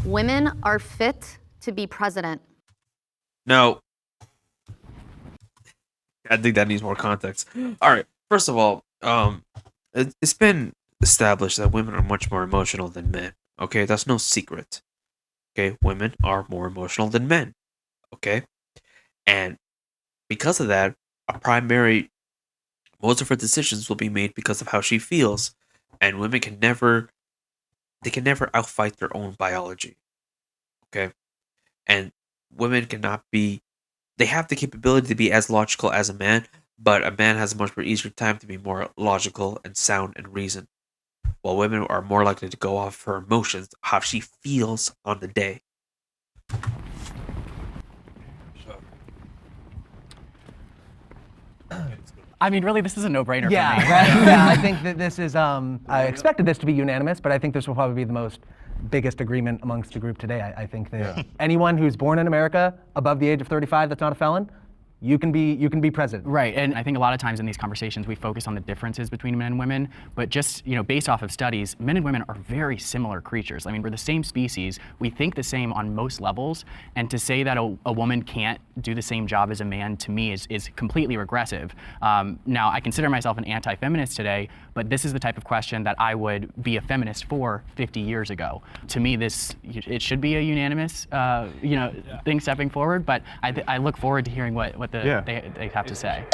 Women are fit to be president. No, I think that needs more context. All right. First of all, it's been established that women are much more emotional than men. Okay, that's no secret. Okay, women are more emotional than men. Okay, and because of that, most of her decisions will be made because of how she feels, and women they can never outfight their own biology. Okay, and women cannot be they have the capability to be as logical as a man, but a man has a much more easier time to be more logical and sound and reason, while women are more likely to go off her emotions, how she feels on the day. I mean, really, this is a no-brainer for me. Yeah, I think that this is, I expected this to be unanimous, but I think this will probably be the biggest agreement amongst the group today. I think that anyone who's born in America above the age of 35 that's not a felon, you can be president. Right, and I think a lot of times in these conversations we focus on the differences between men and women, but just based off of studies, men and women are very similar creatures. I mean, we're the same species, we think the same on most levels, and to say that a woman can't do the same job as a man, to me, is completely regressive. Now, I consider myself an anti-feminist today, but this is the type of question that I would be a feminist for 50 years ago. To me, it should be a unanimous thing stepping forward, but I look forward to hearing what they have to say.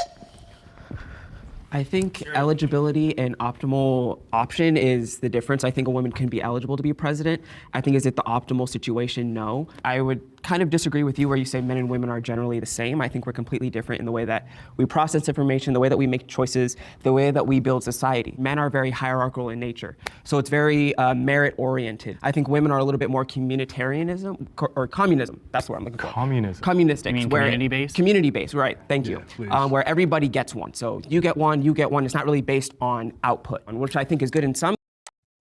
I think eligibility and optimal option is the difference. I think a woman can be eligible to be president. I think is it the optimal situation? No. I would kind of disagree with you where you say men and women are generally the same. I think we're completely different in the way that we process information, the way that we make choices, the way that we build society. Men are very hierarchical in nature, so it's very merit-oriented. I think women are a little bit more communitarianism or communism. That's the word I'm looking for. Communism. Communistic. You mean community-based? Community-based, right? Thank you. Where everybody gets one. So you get one. It's not really based on output, which I think is good in some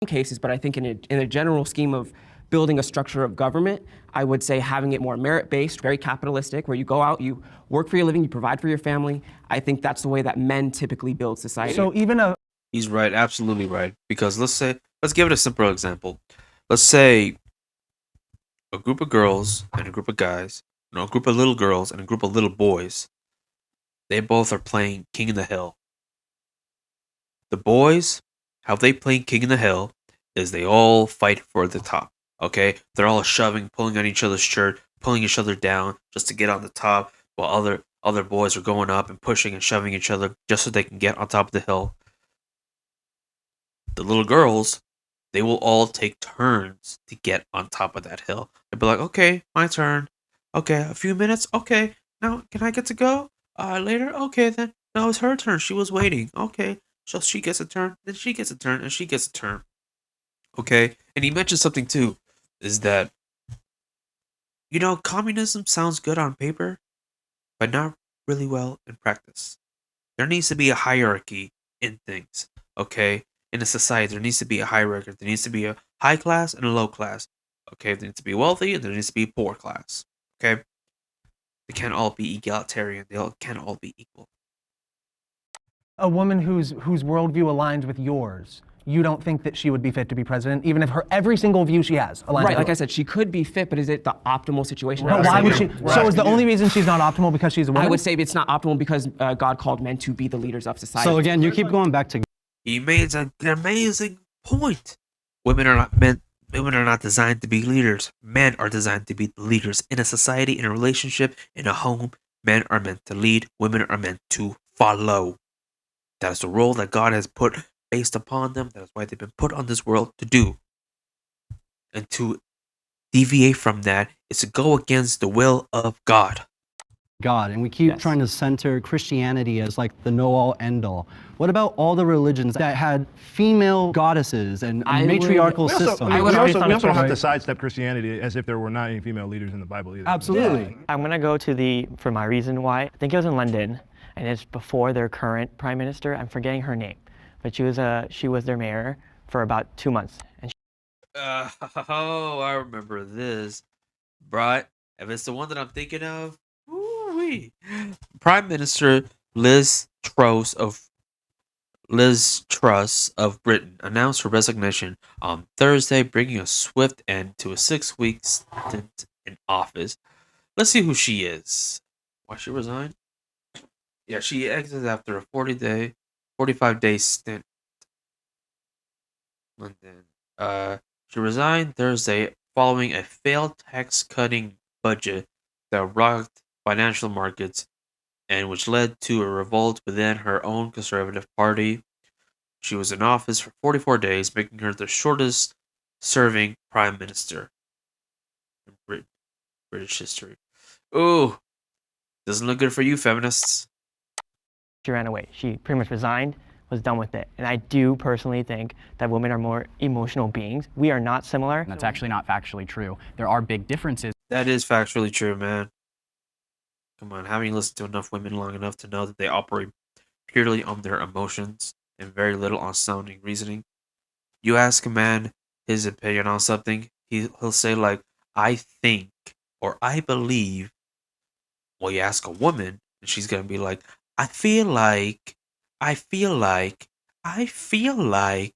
cases, but I think in a general scheme of building a structure of government, I would say having it more merit-based, very capitalistic, where you go out, you work for your living, you provide for your family. I think that's the way that men typically build society. So He's right, absolutely right. Because let's give it a simple example. Let's say a group of girls and a group of guys, a group of little girls and a group of little boys, they both are playing King of the Hill. The boys, how they play King of the Hill is they all fight for the top. Okay, they're all shoving, pulling on each other's shirt, pulling each other down just to get on the top, while other boys are going up and pushing and shoving each other just so they can get on top of the hill. The little girls, they will all take turns to get on top of that hill. They'll be like, okay, my turn. Okay, a few minutes. Okay, now can I get to go? Later. Okay, then. No, it's her turn. She was waiting. Okay, so she gets a turn, then she gets a turn, and she gets a turn. Okay, and he mentioned something too. Is that, communism sounds good on paper, but not really well in practice. There needs to be a hierarchy in things, okay? In a society, there needs to be a hierarchy. There needs to be a high class and a low class, okay? There needs to be wealthy and there needs to be a poor class, okay? They can't all be egalitarian. They can't all be equal. a woman whose worldview aligns with yours, you don't think that she would be fit to be president, even if every single view she has aligns Right, with like I said, she could be fit, but is it the optimal situation? But why would she? So is the only reason she's not optimal because she's a woman? I would say it's not optimal because God called men to be the leaders of society. So again, you keep going back to. He made an amazing point. Women are not designed to be leaders. Men are designed to be leaders in a society, in a relationship, in a home. Men are meant to lead. Women are meant to follow. That is the role that God has put based upon them. That is why they've been put on this world to do. And to deviate from that is to go against the will of God. And we keep trying to center Christianity as like the know-all, end-all. What about all the religions that had female goddesses and matriarchal systems? We also don't have to sidestep Christianity as if there were not any female leaders in the Bible either. Absolutely. I'm gonna go for my reason why. I think it was in London, and it's before their current prime minister. I'm forgetting her name, but she was their mayor for about 2 months. And I remember this. Right? If it's the one that I'm thinking of, Prime Minister Liz Truss of Liz Truss of Britain announced her resignation on Thursday, bringing a swift end to a 6-week stint in office. Let's see who she is. Why she resigned? Yeah, she exited after a 45-day stint. London. She resigned Thursday following a failed tax-cutting budget that rocked financial markets and which led to a revolt within her own Conservative Party. She was in office for 44 days, making her the shortest serving prime minister in British history. Ooh, doesn't look good for you, feminists. She ran away. She pretty much resigned, was done with it. And I do personally think that women are more emotional beings. We are not similar. And that's actually not factually true. There are big differences. That is factually true, man. Come on, haven't you listened to enough women long enough to know that they operate purely on their emotions and very little on sounding reasoning? You ask a man his opinion on something, he'll say like, I think, or I believe. Well, you ask a woman, and she's gonna be like, I feel like, I feel like, I feel like.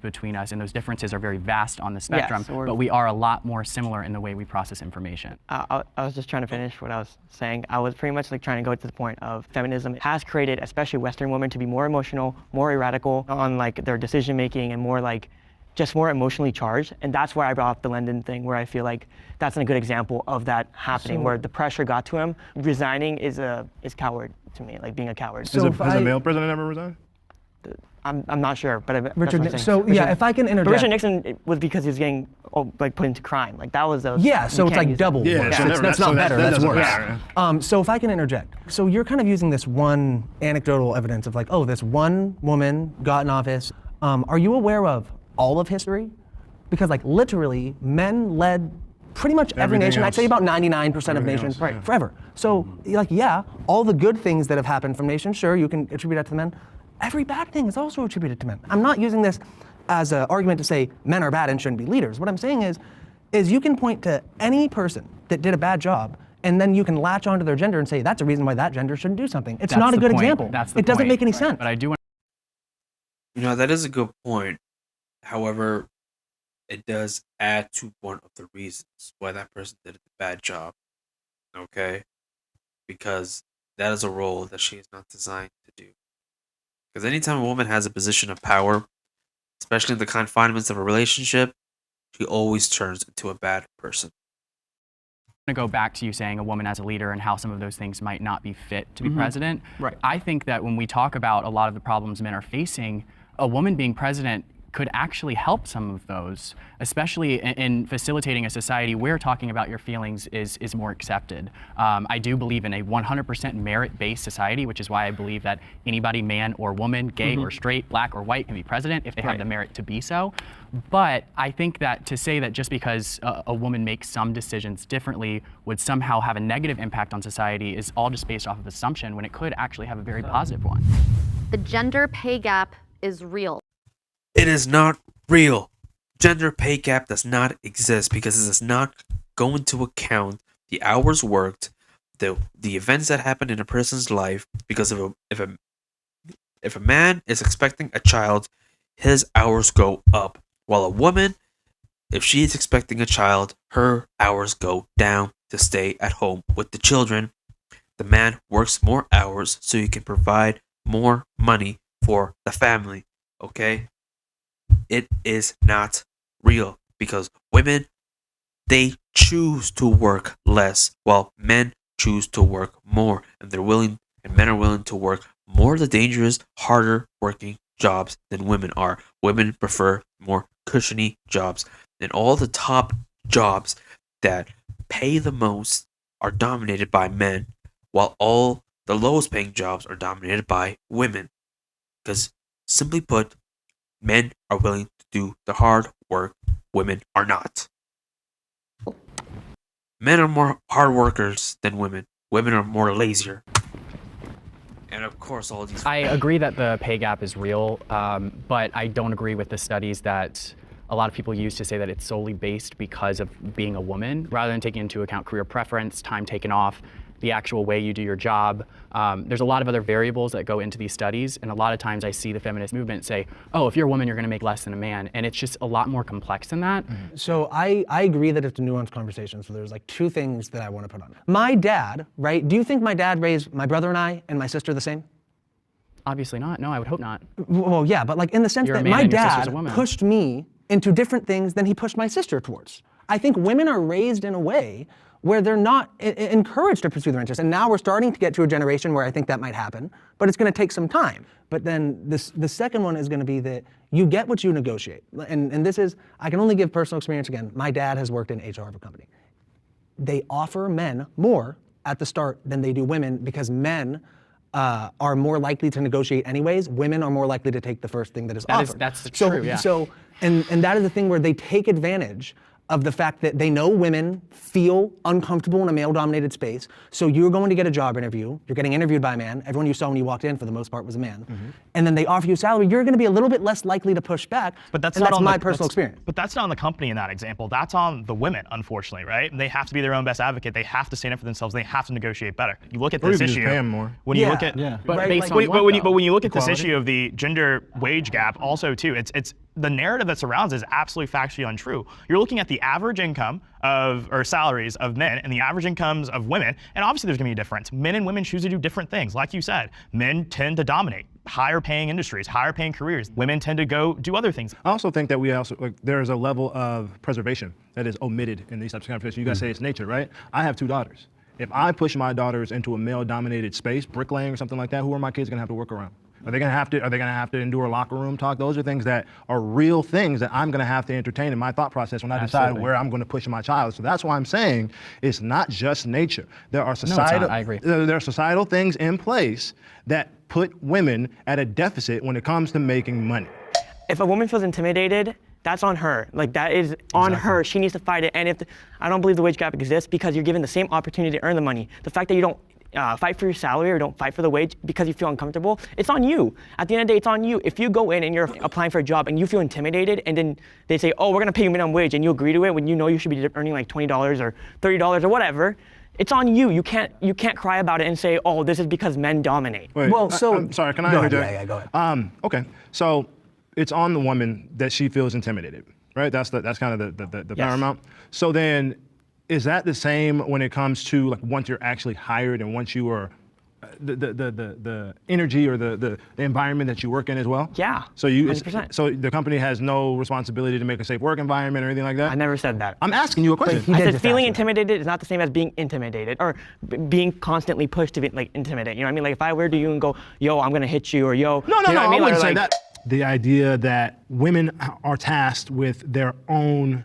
Between us, and those differences are very vast on the spectrum, Yes, but we are a lot more similar in the way we process information. I was just trying to finish what I was saying. I was pretty much like trying to go to the point of feminism has created, especially Western women, to be more emotional, more erratical on like their decision making, and more like just more emotionally charged. And that's where I brought up the London thing, where I feel like that's a good example of that happening, where the pressure got to him. Resigning is coward to me, like being a coward. Has a male president ever resigned? I'm not sure, but that's what I'm Richard, saying. so yeah, if I can But interject. Richard Nixon, it was because he was getting like put into crime. Like that was a Yeah, so you it's can't like use double. Yeah, worse. so It's- that's so not better, that's doesn't worse. matter. So if I can interject. So you're kind of using this one anecdotal evidence of like, oh, this one woman got in office. Are you aware of all of history? Because like literally, men led pretty much every Everything nation. I'd else. say about 99% of Everything nations, else, yeah. forever. So like, yeah, all the good things that have happened from nations, sure, you can attribute that to the men. Every bad thing is also attributed to men. I'm not using this as an argument to say men are bad and shouldn't be leaders. What I'm saying is you can point to any person that did a bad job, and then you can latch onto their gender and say that's a reason why that gender shouldn't do something. It's That's not a the good point. example. That's the It doesn't point. make any sense. But I do want You know, that is a good point. However, it does add to one of the reasons why that person did a bad job. Okay? Because that is a role that she is not designed to do. Because anytime a woman has a position of power, especially in the confinements of a relationship, she always turns into a bad person. to go back to you saying a woman as a leader and how some of those things might not be fit to be president. Right. I think that when we talk about a lot of the problems men are facing, a woman being president could actually help some of those, especially in facilitating a society where talking about your feelings is more accepted. I do believe in a 100% merit-based society, which is why I believe that anybody, man or woman, gay or straight, black or white, can be president if they have the merit to be so. But I think that to say that just because a woman makes some decisions differently would somehow have a negative impact on society is all just based off of assumption, when it could actually have a very positive one. The gender pay gap is real. It is not real. Gender pay gap does not exist because it does not go into account the hours worked, the events that happen in a person's life. Because if a man is expecting a child, his hours go up, while a woman, if she is expecting a child, her hours go down to stay at home with the children. The man works more hours so he can provide more money for the family. Okay? It is not real because women, they choose to work less while men choose to work more, and men are willing to work more of the dangerous, harder working jobs than women are. Women prefer more cushiony jobs, and all the top jobs that pay the most are dominated by men, while all the lowest paying jobs are dominated by women. Because simply put, men are willing to do the hard work, women are not. Men are more hard workers than women. Women are more lazier. And of course, all these. I agree that the pay gap is real, but I don't agree with the studies that a lot of people use to say that it's solely based because of being a woman, rather than taking into account career preference, time taken off, the actual way you do your job. There's a lot of other variables that go into these studies, and a lot of times I see the feminist movement say, oh, if you're a woman, you're gonna make less than a man, and it's just a lot more complex than that. So I agree that it's a nuanced conversation, so there's like two things that I want to put on it. My dad, right, do you think my dad raised my brother and I and my sister the same? Obviously not, no, I would hope not. Well, yeah, but like in the sense You're a that man my and your sister's dad a woman. pushed me into different things than he pushed my sister towards. I think women are raised in a way where they're not encouraged to pursue their interests. And now we're starting to get to a generation where I think that might happen, but it's gonna take some time. But then the second one is gonna be that you get what you negotiate. And this is, I can only give personal experience again. My dad has worked in HR of a company. They offer men more at the start than they do women because men are more likely to negotiate anyways. Women are more likely to take the first thing that is offered. That's true, yeah. So, and that is the thing where they take advantage of the fact that they know women feel uncomfortable in a male-dominated space. So you're going to get a job interview. You're getting interviewed by a man. Everyone you saw when you walked in, for the most part, was a man. And then they offer you a salary. You're going to be a little bit less likely to push back. But that's and not that's on my the, personal experience. But that's not on the company in that example. That's on the women, unfortunately, right? They have to be their own best advocate. They have to stand up for themselves. They have to negotiate better. You look at Or this even just issue. pay 'em more. When you look at, But Right, based like- on what, but when you look at this Equality? issue of the gender wage gap, also too, it's the narrative that surrounds it is absolutely factually untrue. You're looking at the average income or salaries of men and the average incomes of women, and obviously there's gonna be a difference. Men and women choose to do different things. Like you said, men tend to dominate higher paying industries, higher paying careers. Women tend to go do other things. I also think that there's a level of preservation that is omitted in these types of conversations. You guys say it's nature, right? I have 2 daughters. If I push my daughters into a male-dominated space, bricklaying or something like that, who are my kids gonna have to work around? Are they gonna have to endure locker room talk? Those are things that are real things that I'm gonna have to entertain in my thought process when I decide where I'm gonna push my child. So that's why I'm saying it's not just nature. There are societal, I agree. there are societal things in place that put women at a deficit when it comes to making money. If a woman feels intimidated, that's on her. Like, that is on her. She needs to fight it. And I don't believe the wage gap exists because you're given the same opportunity to earn the money. The fact that you don't fight for your salary or don't fight for the wage because you feel uncomfortable, it's on you. At the end of the day, it's on you. If you go in and you're applying for a job and you feel intimidated and then they say, oh, we're gonna pay you minimum wage, and you agree to it when you know you should be earning like $20 or $30 or whatever, it's on you. You can't cry about it and say, oh, this is because men dominate. Wait, Well, so- I'm sorry, can I Go ahead, interject? yeah, go ahead. Okay, so it's on the woman that she feels intimidated, right? That's kind of the Yes. paramount. So then, is that the same when it comes to like once you're actually hired and once you are the energy or the environment that you work in as well? Yeah, So 100%. so the company has no responsibility to make a safe work environment or anything like that? I never said that. I'm asking you a question. he I did said just feeling ask that. intimidated is not the same as being intimidated or being constantly pushed to be like intimidate. You know what I mean? Like if I were to you and go, yo, I'm gonna hit you, or yo, No, you know what I mean? wouldn't Or, say like, that. The idea that women are tasked with their own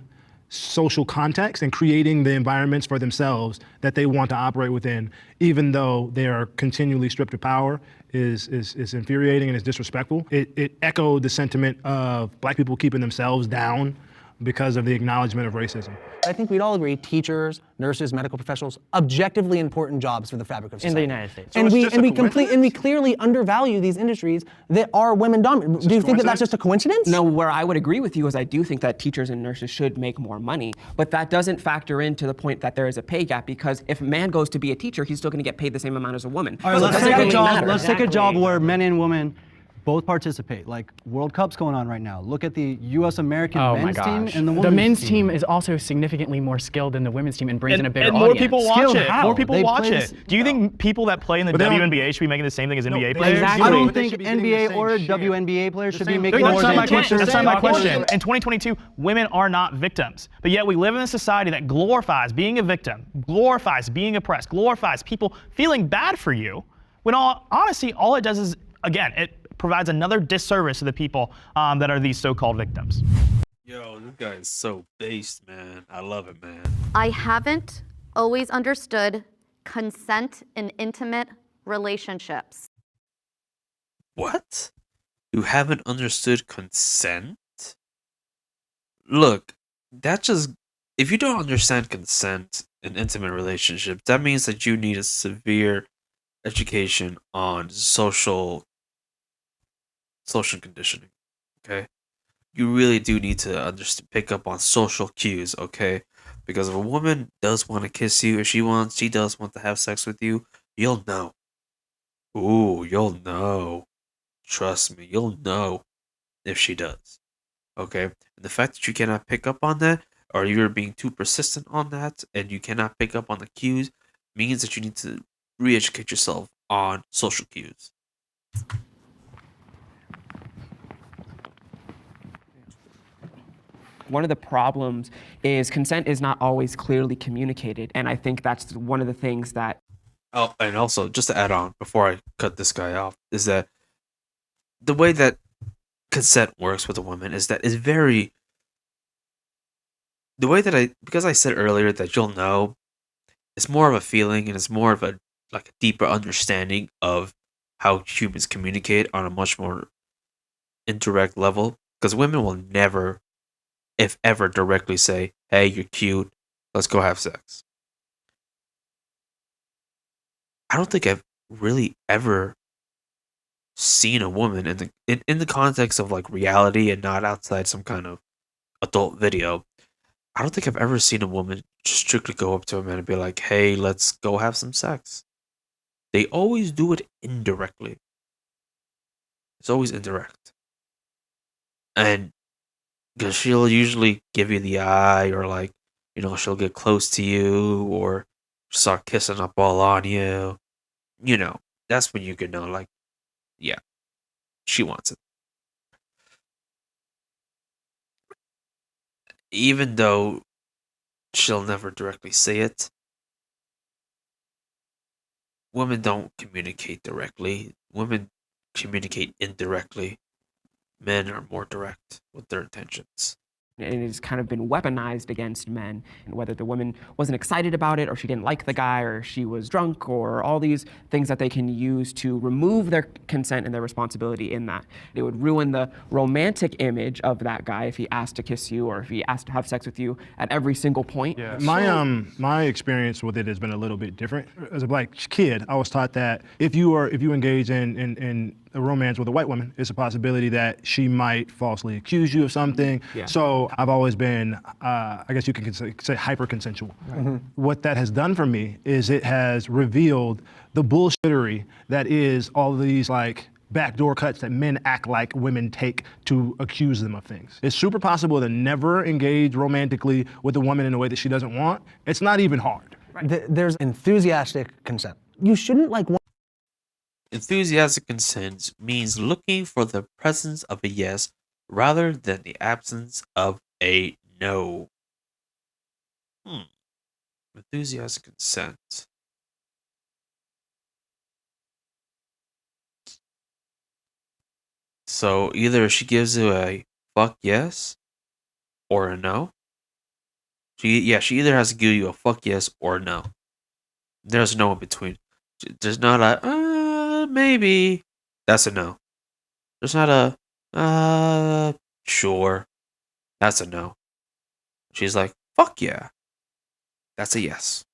social context and creating the environments for themselves that they want to operate within, even though they are continually stripped of power, is infuriating and is disrespectful. It echoed the sentiment of black people keeping themselves down because of the acknowledgement of racism. I think we'd all agree, teachers, nurses, medical professionals, objectively important jobs for the fabric of in society. the United States. And it's we just and a we coincidence? clearly undervalue these industries that are women dominant. Do you think that that's just a coincidence? No, where I would agree with you is I do think that teachers and nurses should make more money, but that doesn't factor into the point that there is a pay gap, because if a man goes to be a teacher, he's still going to get paid the same amount as a woman. All right, So it let's doesn't take a really job. matter. Let's take a job Exactly. where men and women both participate. Like World Cup's going on right now. Look at the U.S. American Oh my men's team gosh. and the The women's men's team. team is also significantly more skilled than the women's team and brings in a bigger and more audience. people watch Skilled it. how? More people They watch play it. this- Do you think people that play in the But they don't- WNBA should be making the same thing as NBA they- players? I exactly. don't But they think should be getting the NBA same or share. WNBA players should be same- making That's more That's than not my question. teachers. That's not my and question. nurses. In 2022, women are not victims. But yet we live in a society that glorifies being a victim, glorifies being oppressed, glorifies people feeling bad for you, when honestly, all it does is, again, it provides another disservice to the people that are these so-called victims. Yo, this guy is so based, man. I love it, man. I haven't always understood consent in intimate relationships. What? You haven't understood consent? Look, that just, if you don't understand consent in intimate relationships, that means that you need a severe education on social conditioning, okay? You really do need to pick up on social cues, okay? Because if a woman does want to kiss you, if she does want to have sex with you, you'll know. Ooh, you'll know. Trust me, you'll know if she does. Okay? And the fact that you cannot pick up on that, or you're being too persistent on that, and you cannot pick up on the cues, means that you need to re-educate yourself on social cues. One of the problems is consent is not always clearly communicated, and I think that's one of the things that. Oh, and also, just to add on, before I cut this guy off, is that the way that consent works with a woman is that it's very. The way that because I said earlier that you'll know, it's more of a feeling and it's more of a deeper understanding of how humans communicate on a much more indirect level. Because women will never, if ever, directly say, "Hey, you're cute, let's go have sex." I don't think I've really ever seen a woman in the context of like reality and not outside some kind of adult video. I don't think I've ever seen a woman just strictly go up to a man and be like, "Hey, let's go have some sex." They always do it indirectly. It's always indirect. And because she'll usually give you the eye, or like, she'll get close to you, or start kissing up all on you. That's when you can know, like, yeah, she wants it. Even though she'll never directly say it, women don't communicate directly. Women communicate indirectly. Men are more direct with their intentions. And it has kind of been weaponized against men, and whether the woman wasn't excited about it, or she didn't like the guy, or she was drunk, or all these things that they can use to remove their consent and their responsibility in that. It would ruin the romantic image of that guy if he asked to kiss you, or if he asked to have sex with you at every single point. Yeah. My experience with it has been a little bit different. As a black kid, I was taught that if you engage in a romance with a white woman, it's a possibility that she might falsely accuse you of something. Yeah. So I've always been, I guess you could say hyper-consensual. Right. What that has done for me is it has revealed the bullshittery that is all these like backdoor cuts that men act like women take to accuse them of things. It's super possible to never engage romantically with a woman in a way that she doesn't want. It's not even hard. Right. There's enthusiastic consent. You shouldn't Enthusiastic consent means looking for the presence of a yes rather than the absence of a no. Enthusiastic consent. So either she gives you a fuck yes or a no. She either has to give you a fuck yes or a no. There's no in between. There's not a maybe. That's a no. There's not a sure. That's a no. She's like, fuck yeah. That's a yes.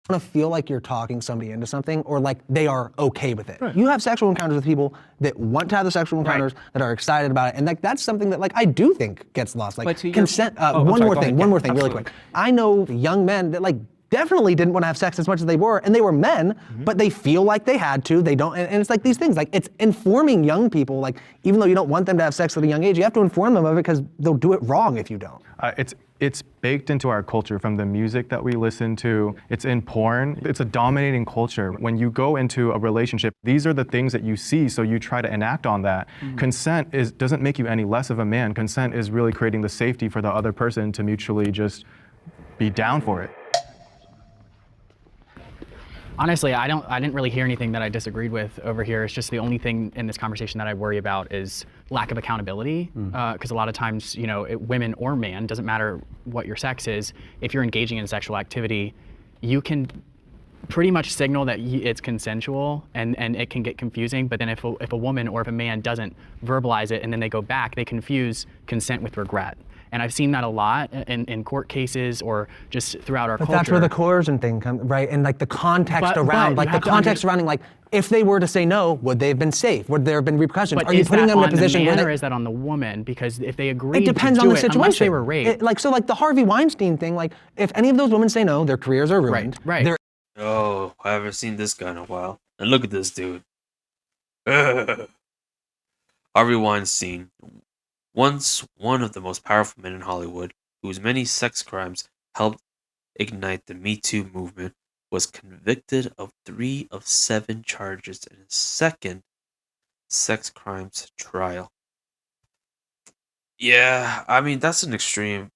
want to feel like you're talking somebody into something, or like they are okay with it. Right. You have sexual encounters with people that want to have the sexual encounters, that are excited about it, and like that's something that like I do think gets lost. Like consent. One more thing, really quick. I know young men that like definitely didn't want to have sex as much as they were, and they were men, but they feel like they had to. They don't, and it's like these things. Like it's informing young people. Like even though you don't want them to have sex at a young age, you have to inform them of it because they'll do it wrong if you don't. It's baked into our culture, from the music that we listen to. It's in porn. It's a dominating culture. When you go into a relationship, these are the things that you see, so you try to enact on that. Consent doesn't make you any less of a man. Consent is really creating the safety for the other person to mutually just be down for it. Honestly, I didn't really hear anything that I disagreed with over here. It's just the only thing in this conversation that I worry about is lack of accountability. Because a lot of times, you know, women or man, doesn't matter what your sex is, if you're engaging in sexual activity, you can pretty much signal that it's consensual, and it can get confusing. But then if a woman or if a man doesn't verbalize it and then they go back, they confuse consent with regret. And I've seen that a lot in court cases or just throughout our culture. But that's where the coercion thing comes, right? And like the context around, like the context surrounding like if they were to say no, would they have been safe? Would there have been repercussions? But Are you is putting that them in a on the position man where or they, is that on the woman? Because if they agree it depends to on do the it, situation. unless they were raped. Like the Harvey Weinstein thing, like if any of those women say no, their careers are ruined. Right. They're Oh, I haven't seen this guy in a while. And look at this dude. Harvey Weinstein, once one of the most powerful men in Hollywood, whose many sex crimes helped ignite the Me Too movement, was convicted of 3 of 7 charges in his second sex crimes trial. Yeah, I mean, that's an extreme,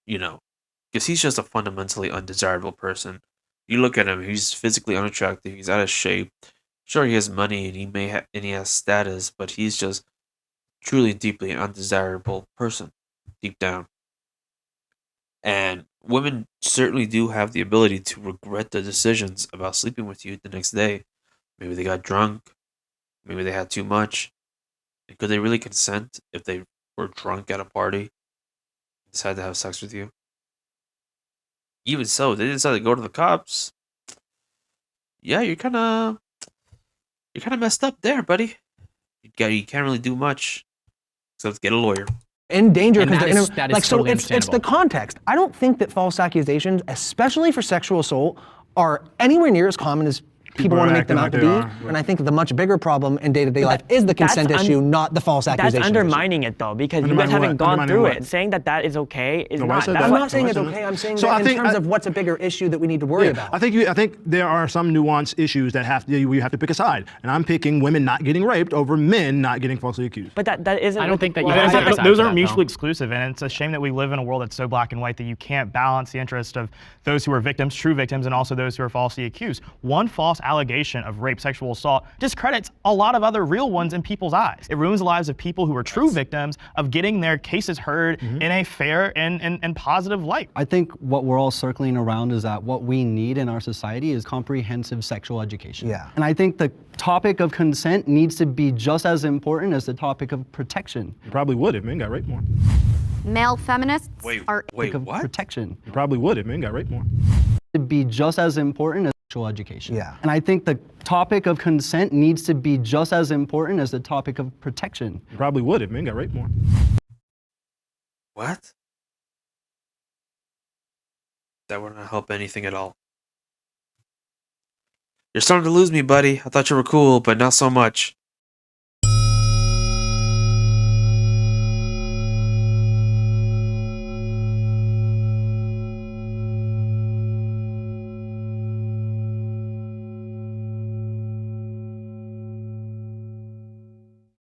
because he's just a fundamentally undesirable person. You look at him, he's physically unattractive, he's out of shape. Sure, he has money and he has status, but he's just truly and deeply an undesirable person deep down. And women certainly do have the ability to regret their decisions about sleeping with you the next day. Maybe they got drunk, maybe they had too much. And could they really consent if they were drunk at a party and decided to have sex with you? Even so, they decided to go to the cops. Yeah, you're kind of messed up there, buddy. You can't really do much except get a lawyer. in danger And because they're that is like, so totally it's the understandable. context. I don't think that false accusations, especially for sexual assault, are anywhere near as common as people are want to make them out acting to like be. they are, And I think the much bigger problem in day-to-day life is the that's consent issue, not the false accusation. That's undermining it though, because you guys Undermining haven't what? gone Undermining through what? it. Saying that that is okay is No, why not. said That's that? I'm what, not saying Why it's said that? okay. I'm saying So that I in think- terms I- of what's a bigger issue that we need to worry about. I think there are some nuanced issues that you have to pick a side, and I'm picking women not getting raped over men not getting falsely accused. but that isn't. I don't think that you well, have I to think decide those for aren't that, mutually though. exclusive, and it's a shame that we live in a world that's so black and white that you can't balance the interest of those who are victims, true victims, and also those who are falsely accused. One false allegation of rape, sexual assault discredits a lot of other real ones in people's eyes. It ruins the lives of people who are true victims of getting their cases heard in a fair and positive light. I think what we're all circling around is that what we need in our society is comprehensive sexual education. Yeah. And I think the topic of consent needs to be just as important as the topic of protection. You probably would if men got raped more. Male feminists Wait, are Of what? protection. You probably would if men got raped more. To be just as important as sexual education. Yeah. And I think the topic of consent needs to be just as important as the topic of protection. You probably would if men got raped more. What? That would not help anything at all. You're starting to lose me, buddy. I thought you were cool, but not so much.